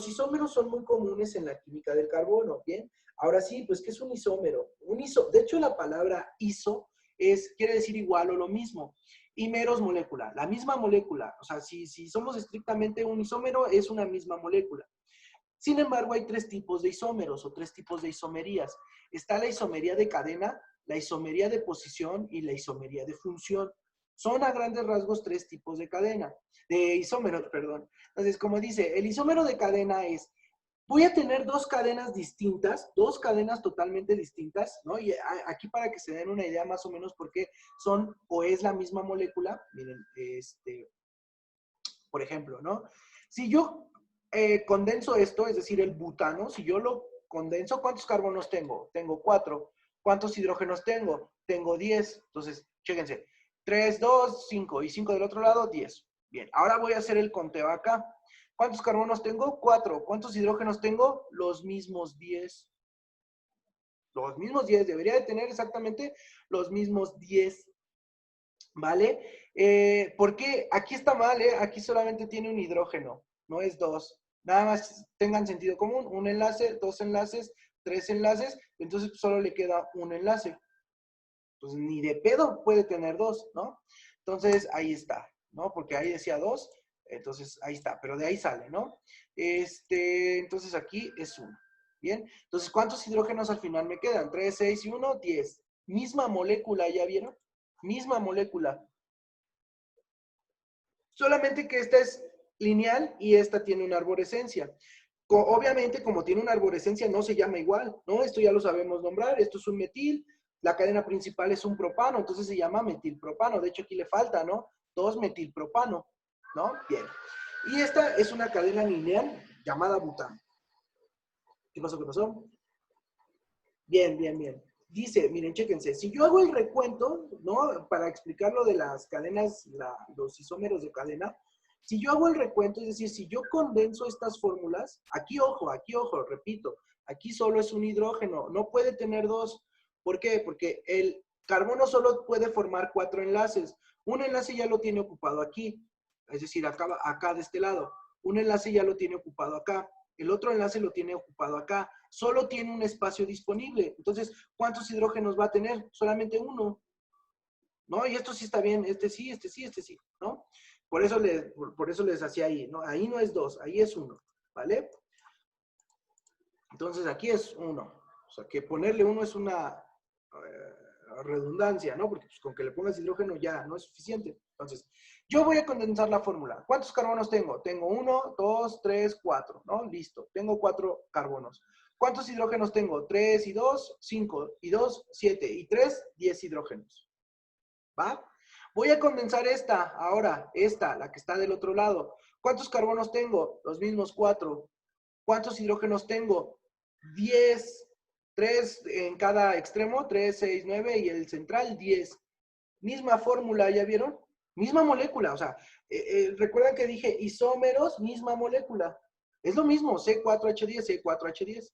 isómeros son muy comunes en la química del carbono, ¿bien? Ahora sí, pues, ¿qué es un isómero? De hecho, la palabra iso quiere decir igual o lo mismo. Y meros molécula, la misma molécula. O sea, si somos estrictamente un isómero, es una misma molécula. Sin embargo, hay tres tipos de isómeros o tres tipos de isomerías. Está la isomería de cadena, la isomería de posición y la isomería de función. Son a grandes rasgos tres tipos de cadena, de isómeros, perdón. Entonces, como dice, el isómero de cadena es, voy a tener dos cadenas distintas, dos cadenas totalmente distintas, ¿no? Y aquí para que se den una idea más o menos por qué son o es la misma molécula, miren, por ejemplo, ¿no? Si yo condenso esto, es decir, el butano, si yo lo condenso, ¿cuántos carbonos tengo? Tengo 4. ¿Cuántos hidrógenos tengo? Tengo 10. Entonces, chéquense. 3, 2, 5. Y 5 del otro lado, 10. Bien, ahora voy a hacer el conteo acá. ¿Cuántos carbonos tengo? 4. ¿Cuántos hidrógenos tengo? Los mismos 10. Los mismos 10. Debería de tener exactamente los mismos 10. ¿Vale? Porque aquí está mal, ¿eh? Aquí solamente tiene un hidrógeno, no es 2. Nada más tengan sentido común, un enlace, 2 enlaces, 3 enlaces, entonces solo le queda un enlace. Pues ni de pedo puede tener 2, ¿no? Entonces ahí está, ¿no? Porque ahí decía 2, entonces ahí está, pero de ahí sale, ¿no? Entonces aquí es 1. Bien, entonces ¿cuántos hidrógenos al final me quedan? 3, 6 y 1, 10. Misma molécula, ¿ya vieron? Misma molécula. Solamente que esta es lineal y esta tiene una arborescencia. Obviamente, como tiene una arborescencia, no se llama igual, ¿no? Esto ya lo sabemos nombrar. Esto es un metil, la cadena principal es un propano, entonces se llama metilpropano. De hecho, aquí le falta, ¿no? 2-metilpropano, ¿no? Bien. Y esta es una cadena lineal llamada butano. ¿Qué pasó? ¿Qué pasó? Bien, bien, bien. Dice, miren, chéquense, si yo hago el recuento, ¿no? Para explicar lo de las cadenas, los isómeros de cadena, si yo hago el recuento, es decir, si yo condenso estas fórmulas, aquí ojo, repito, aquí solo es un hidrógeno, no puede tener dos. ¿Por qué? Porque el carbono solo puede formar 4 enlaces. Un enlace ya lo tiene ocupado aquí, es decir, acá de este lado. Un enlace ya lo tiene ocupado acá. El otro enlace lo tiene ocupado acá. Solo tiene un espacio disponible. Entonces, ¿cuántos hidrógenos va a tener? Solamente uno. ¿No? Y esto sí está bien. Este sí, ¿no? Por eso les hacía ahí, ¿no? Ahí no es 2, ahí es 1, ¿vale? Entonces, aquí es 1. O sea, que ponerle 1 es una redundancia, ¿no? Porque pues, con que le pongas hidrógeno ya no es suficiente. Entonces, yo voy a condensar la fórmula. ¿Cuántos carbonos tengo? Tengo 1, 2, 3, 4, ¿no? Listo. Tengo 4 carbonos. ¿Cuántos hidrógenos tengo? 3 y 2, 5 y 2, 7 y 3, 10 hidrógenos. ¿Va? Voy a condensar ahora, la que está del otro lado. ¿Cuántos carbonos tengo? Los mismos 4. ¿Cuántos hidrógenos tengo? 10. 3 en cada extremo, 3, 6, 9 y el central 10. Misma fórmula, ¿ya vieron? Misma molécula, o sea, recuerdan que dije isómeros, misma molécula. Es lo mismo, C4H10, C4H10.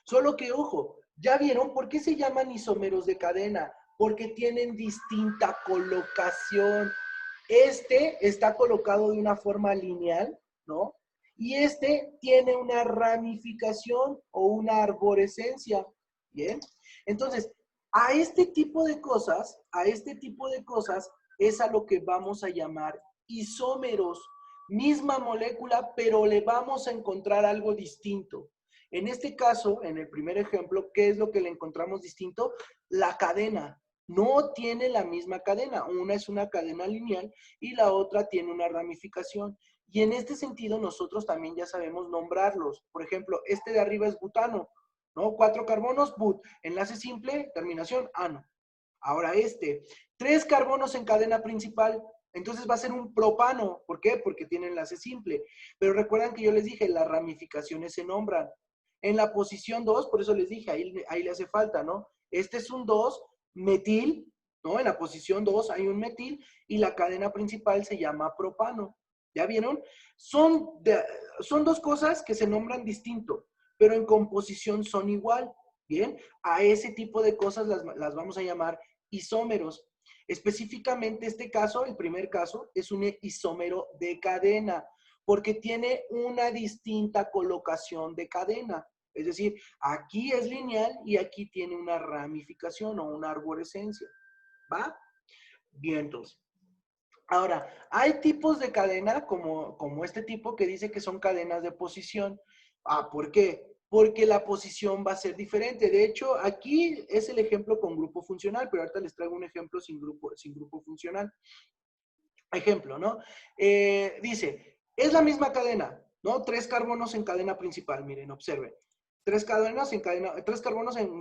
Solo que, ojo, ¿ya vieron por qué se llaman isómeros de cadena? Porque tienen distinta colocación. Este está colocado de una forma lineal, ¿no? Y este tiene una ramificación o una arborescencia, ¿bien? Entonces, a este tipo de cosas es a lo que vamos a llamar isómeros. Misma molécula, pero le vamos a encontrar algo distinto. En este caso, en el primer ejemplo, ¿qué es lo que le encontramos distinto? La cadena. No tiene la misma cadena. Una es una cadena lineal y la otra tiene una ramificación. Y en este sentido, nosotros también ya sabemos nombrarlos. Por ejemplo, este de arriba es butano, ¿no? 4 carbonos, but. Enlace simple, terminación, ano. Ahora 3 carbonos en cadena principal. Entonces va a ser un propano. ¿Por qué? Porque tiene enlace simple. Pero recuerdan que yo les dije, las ramificaciones se nombran. En la posición 2, por eso les dije, ahí le hace falta, ¿no? Este es un 2, metil, ¿no? En la posición 2 hay un metil y la cadena principal se llama propano. ¿Ya vieron? Son dos cosas que se nombran distinto, pero en composición son igual. Bien, a ese tipo de cosas las vamos a llamar isómeros. Específicamente este caso, el primer caso, es un isómero de cadena. Porque tiene una distinta colocación de cadena. Es decir, aquí es lineal y aquí tiene una ramificación o una arborescencia. ¿Va? Bien, entonces. Ahora, hay tipos de cadena como este tipo que dice que son cadenas de posición. ¿Por qué? Porque la posición va a ser diferente. De hecho, aquí es el ejemplo con grupo funcional, pero ahorita les traigo un ejemplo sin grupo funcional. Ejemplo, ¿no? Dice, es la misma cadena, ¿no? 3 carbonos en cadena principal. Miren, observen. 3 carbonos en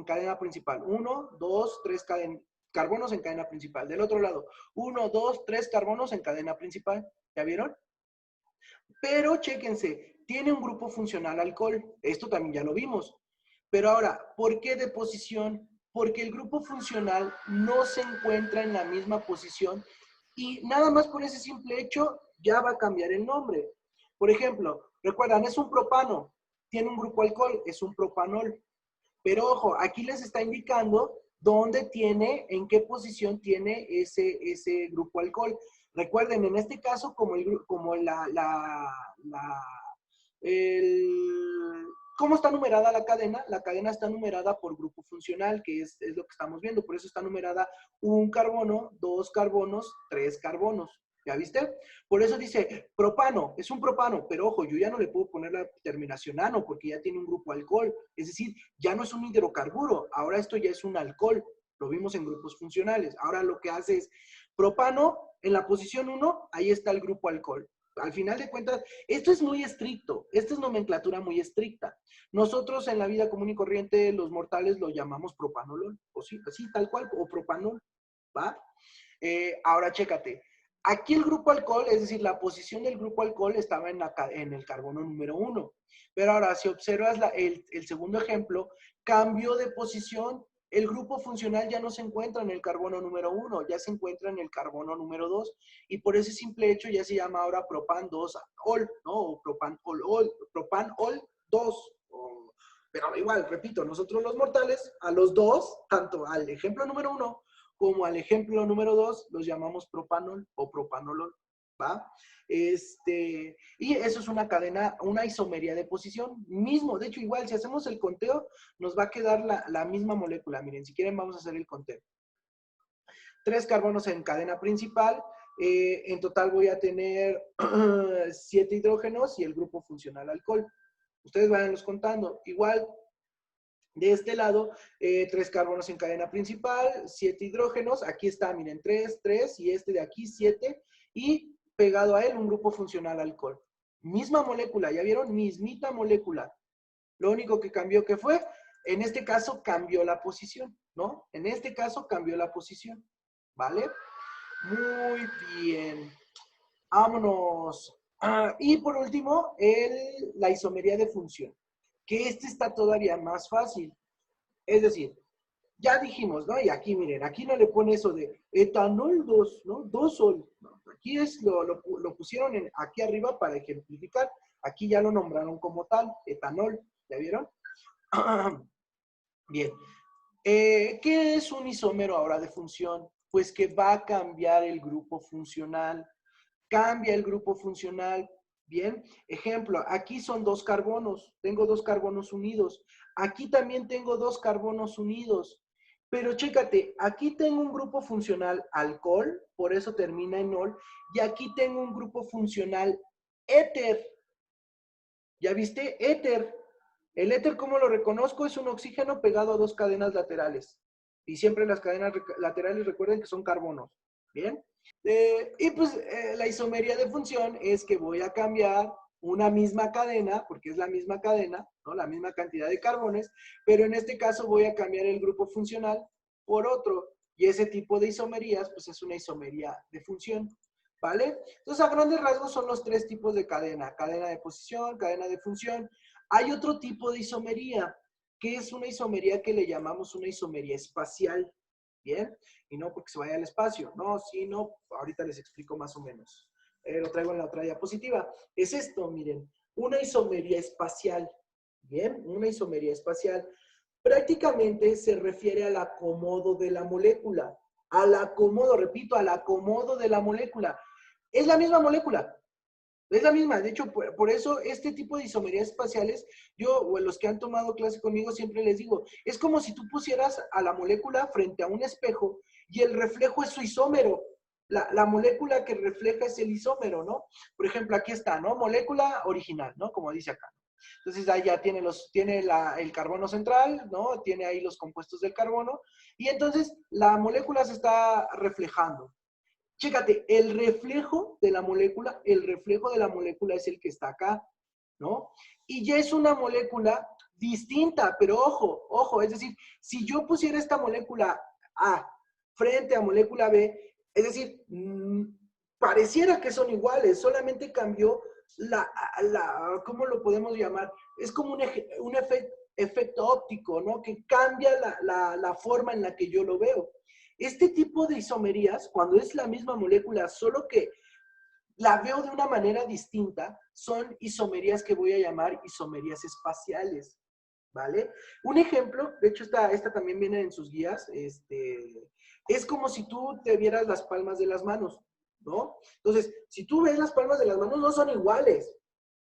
cadena principal. 1, 2, 3 carbonos en cadena principal. Del otro lado, 1, 2, 3 carbonos en cadena principal. ¿Ya vieron? Pero chéquense, tiene un grupo funcional alcohol. Esto también ya lo vimos. Pero ahora, ¿por qué de posición? Porque el grupo funcional no se encuentra en la misma posición y nada más por ese simple hecho ya va a cambiar el nombre. Por ejemplo, recuerdan, es un propano, tiene un grupo alcohol, es un propanol. Pero ojo, aquí les está indicando dónde tiene, en qué posición tiene ese grupo alcohol. Recuerden, en este caso, como el, ¿cómo está numerada la cadena? La cadena está numerada por grupo funcional, que es lo que estamos viendo. Por eso está numerada 1 carbono, 2 carbonos, 3 carbonos. ¿Ya viste? Por eso dice propano, es un propano, pero ojo, yo ya no le puedo poner la terminación ano porque ya tiene un grupo alcohol. Es decir, ya no es un hidrocarburo, ahora esto ya es un alcohol. Lo vimos en grupos funcionales. Ahora lo que hace es propano, en la posición 1, ahí está el grupo alcohol. Al final de cuentas, esto es muy estricto, esta es nomenclatura muy estricta. Nosotros en la vida común y corriente, los mortales lo llamamos propanolol, o sí, así tal cual, o propanol, ¿va? Ahora chécate, aquí el grupo alcohol, es decir, la posición del grupo alcohol estaba en el carbono número 1. Pero ahora, si observas el segundo ejemplo, cambio de posición, el grupo funcional ya no se encuentra en el carbono número 1, ya se encuentra en el carbono número 2. Y por ese simple hecho ya se llama ahora propan 2-ol, ¿no? O propan-ol 2. Pero igual, repito, nosotros los mortales, a los dos, tanto al ejemplo número 1 como al ejemplo número 2, los llamamos propanol o propanolol, ¿va? Y eso es una cadena, una isomería de posición mismo. De hecho, igual, si hacemos el conteo, nos va a quedar la misma molécula. Miren, si quieren, vamos a hacer el conteo. 3 carbonos en cadena principal. En total voy a tener 7 hidrógenos y el grupo funcional alcohol. Ustedes vayanlos contando. Igual, de este lado, 3 carbonos en cadena principal, 7 hidrógenos. Aquí está, miren, 3, 3 y este de aquí 7. Y pegado a él un grupo funcional alcohol. Misma molécula, ¿ya vieron? Mismita molécula. Lo único que cambió, ¿qué fue? En este caso cambió la posición, ¿no? En este caso cambió la posición, ¿vale? Muy bien. Vámonos. Y por último, la isomería de función, que este está todavía más fácil. Es decir, ya dijimos, ¿no? Y aquí, miren, aquí no le pone eso de etanol 2, ¿no? 2-ol. No, aquí lo pusieron aquí arriba para ejemplificar. Aquí ya lo nombraron como tal, etanol. ¿Ya vieron? Bien. ¿Qué es un isómero ahora de función? Pues que va a cambiar el grupo funcional. Cambia el grupo funcional. Bien, ejemplo, aquí son 2 carbonos, tengo 2 carbonos unidos. Aquí también tengo 2 carbonos unidos. Pero chécate, aquí tengo un grupo funcional alcohol, por eso termina en ol, y aquí tengo un grupo funcional éter. ¿Ya viste? Éter. El éter, ¿cómo lo reconozco? Es un oxígeno pegado a 2 cadenas laterales. Y siempre las cadenas laterales recuerden que son carbonos. ¿Bien? Y pues la isomería de función es que voy a cambiar una misma cadena, porque es la misma cadena, ¿no? La misma cantidad de carbones, pero en este caso voy a cambiar el grupo funcional por otro. Y ese tipo de isomerías, pues es una isomería de función, ¿vale? Entonces, a grandes rasgos son los 3 tipos de cadena. Cadena de posición, cadena de función. Hay otro tipo de isomería, que es una isomería que le llamamos una isomería espacial, ¿bien? Y no porque se vaya al espacio, no, sí, no, ahorita les explico más o menos. Lo traigo en la otra diapositiva. Es esto, miren, una isomería espacial, ¿bien? Una isomería espacial. Prácticamente se refiere al acomodo de la molécula, al acomodo, repito, al acomodo de la molécula. Es la misma molécula, Es la misma, de hecho, por eso este tipo de isomerías espaciales, yo o los que han tomado clase conmigo siempre les digo, es como si tú pusieras a la molécula frente a un espejo y el reflejo es su isómero. La molécula que refleja es el isómero, ¿no? Por ejemplo, aquí está, ¿no? Molécula original, ¿no? Como dice acá. Entonces ahí ya tiene, el carbono central, ¿no? Tiene ahí los compuestos del carbono y entonces la molécula se está reflejando. Chécate, el reflejo de la molécula es el que está acá, ¿no? Y ya es una molécula distinta, pero ojo, ojo, es decir, si yo pusiera esta molécula A frente a molécula B, es decir, pareciera que son iguales, solamente cambió ¿cómo lo podemos llamar? Es como un efecto óptico, ¿no? Que cambia la forma en la que yo lo veo. Este tipo de isomerías, cuando es la misma molécula, solo que la veo de una manera distinta, son isomerías que voy a llamar isomerías espaciales, ¿vale? Un ejemplo, de hecho esta también viene en sus guías, es como si tú te vieras las palmas de las manos, ¿no? Entonces, si tú ves las palmas de las manos, no son iguales.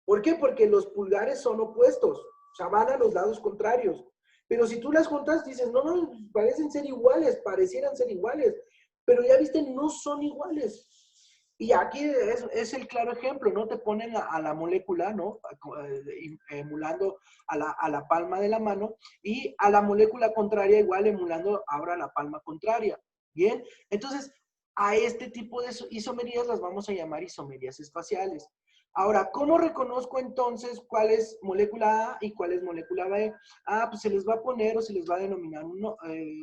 ¿Por qué? Porque los pulgares son opuestos, o sea, van a los lados contrarios. Pero si tú las juntas, dices, no, no, parecen ser iguales, parecieran ser iguales, pero ya viste, no son iguales. Y aquí es el claro ejemplo, ¿no? Te ponen a la molécula, ¿no? Emulando a la palma de la mano y a la molécula contraria igual emulando ahora la palma contraria. Bien, entonces a este tipo de isomerías las vamos a llamar isomerías espaciales. Ahora, ¿cómo reconozco entonces cuál es molécula A y cuál es molécula B? Ah, pues se les va a poner o se les va a denominar,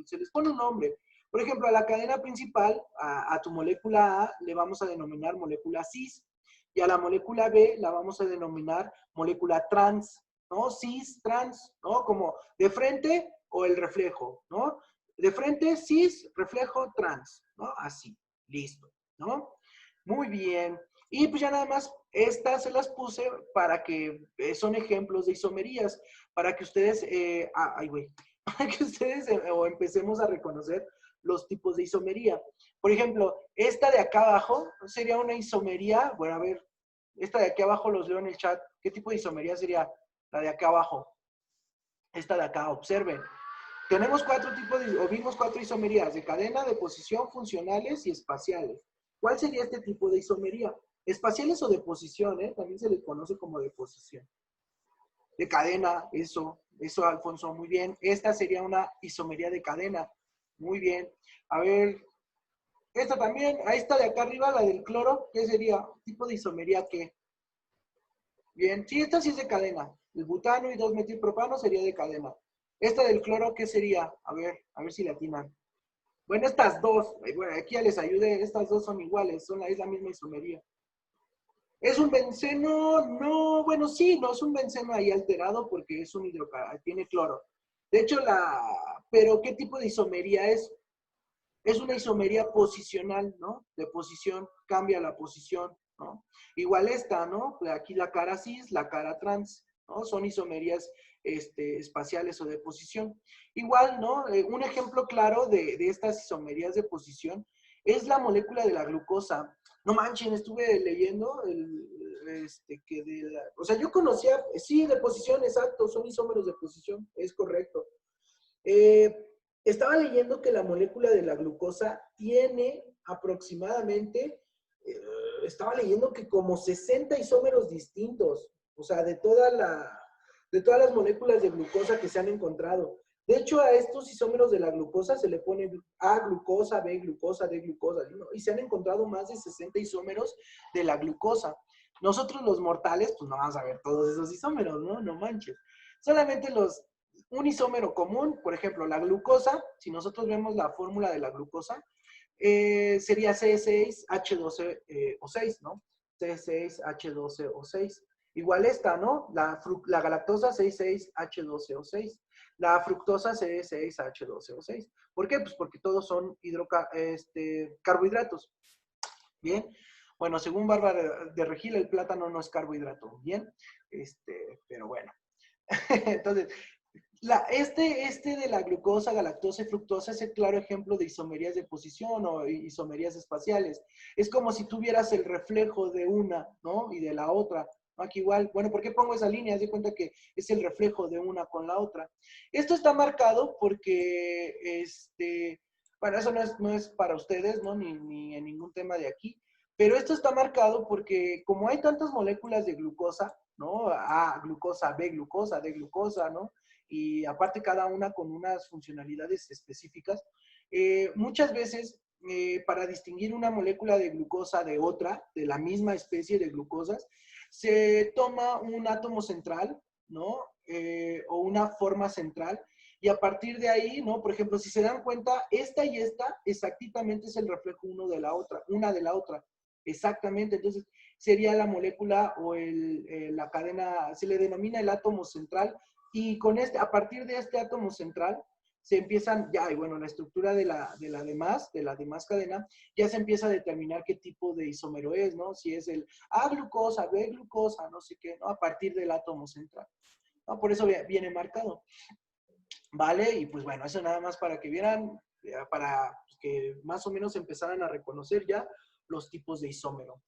se les pone un nombre. Por ejemplo, a la cadena principal, a tu molécula A, le vamos a denominar molécula cis, y a la molécula B la vamos a denominar molécula trans, ¿no? Cis, trans, ¿no? Como de frente o el reflejo, ¿no? De frente, cis, reflejo, trans, ¿no? Así, listo, ¿no? Muy bien. Y pues ya nada más, estas se las puse para que son ejemplos de isomerías, para que ustedes, ay, güey, para que ustedes o empecemos a reconocer los tipos de isomería. Por ejemplo, esta de acá abajo sería una isomería, bueno, a ver, esta de aquí abajo los leo en el chat. ¿Qué tipo de isomería sería la de acá abajo? Esta de acá, observen. Tenemos vimos cuatro isomerías, de cadena, de posición, funcionales y espaciales. ¿Cuál sería este tipo de isomería? Espaciales o de posición, ¿eh? También se les conoce como de posición. De cadena, eso, Alfonso, muy bien. Esta sería una isomería de cadena. Muy bien. A ver, esta también, ahí está de acá arriba, la del cloro, ¿qué sería? ¿Tipo de isomería qué? Bien, sí, esta sí es de cadena. El butano y 2-metilpropano sería de cadena. Esta del cloro, ¿qué sería? A ver si la atinan. Bueno, estas dos, bueno, aquí ya les ayudé, estas dos son iguales, es la misma isomería. ¿Es un benceno? No, bueno, sí, no es un benceno ahí alterado porque es un tiene cloro. De hecho, pero ¿qué tipo de isomería es? Es una isomería posicional, ¿no? De posición, cambia la posición, ¿no? Igual esta, ¿no? Aquí la cara cis, la cara trans, ¿no? Son isomerías espaciales o de posición. Igual, ¿no? Un ejemplo claro de estas isomerías de posición es la molécula de la glucosa. No manchen, estuve leyendo o sea, yo conocía, sí, de posición, exacto, son isómeros de posición, es correcto. Eh, Estaba leyendo que la molécula de la glucosa tiene aproximadamente, eh, estaba leyendo que como 60 isómeros distintos, o sea, de todas las moléculas de glucosa que se han encontrado. De hecho, a estos isómeros de la glucosa se le pone A glucosa, B glucosa, D glucosa, ¿no? Y se han encontrado más de 60 isómeros de la glucosa. Nosotros los mortales, pues no vamos a ver todos esos isómeros, ¿no? No manches. Solamente un isómero común, por ejemplo, la glucosa, si nosotros vemos la fórmula de la glucosa, sería C6H12O6, ¿no? C6H12O6. Igual esta, ¿no? La galactosa C6H12O6. La fructosa C6H12O6. ¿Por qué? Pues porque todos son carbohidratos. Bien. Bueno, según Bárbara de Regil, el plátano no es carbohidrato. Bien. Pero bueno. Entonces, Este de la glucosa, galactosa y fructosa es el claro ejemplo de isomerías de posición o isomerías espaciales. Es como si tuvieras el reflejo de una, ¿no? Y de la otra. Aquí igual, bueno, ¿por qué pongo esa línea? Haz de cuenta que es el reflejo de una con la otra. Esto está marcado porque, bueno, eso no es para ustedes, ¿no? Ni en ningún tema de aquí, pero esto está marcado porque como hay tantas moléculas de glucosa, ¿no? A glucosa, B glucosa, D glucosa, ¿no? Y aparte cada una con unas funcionalidades específicas, muchas veces para distinguir una molécula de glucosa de otra, de la misma especie de glucosas, se toma un átomo central, ¿no? O una forma central, y a partir de ahí, ¿no? Por ejemplo, si se dan cuenta, esta y esta exactamente es el reflejo uno de la otra, una de la otra. Exactamente, entonces sería la molécula o la cadena, se le denomina el átomo central, y con a partir de este átomo central se empiezan ya, y bueno, la estructura de la demás cadena, ya se empieza a determinar qué tipo de isómero es, ¿no? Si es el A glucosa, B glucosa, no sé qué, ¿no? A partir del átomo central, ¿no? Por eso viene marcado, ¿vale? Y pues bueno, eso nada más para que vieran, para que más o menos empezaran a reconocer ya los tipos de isómero.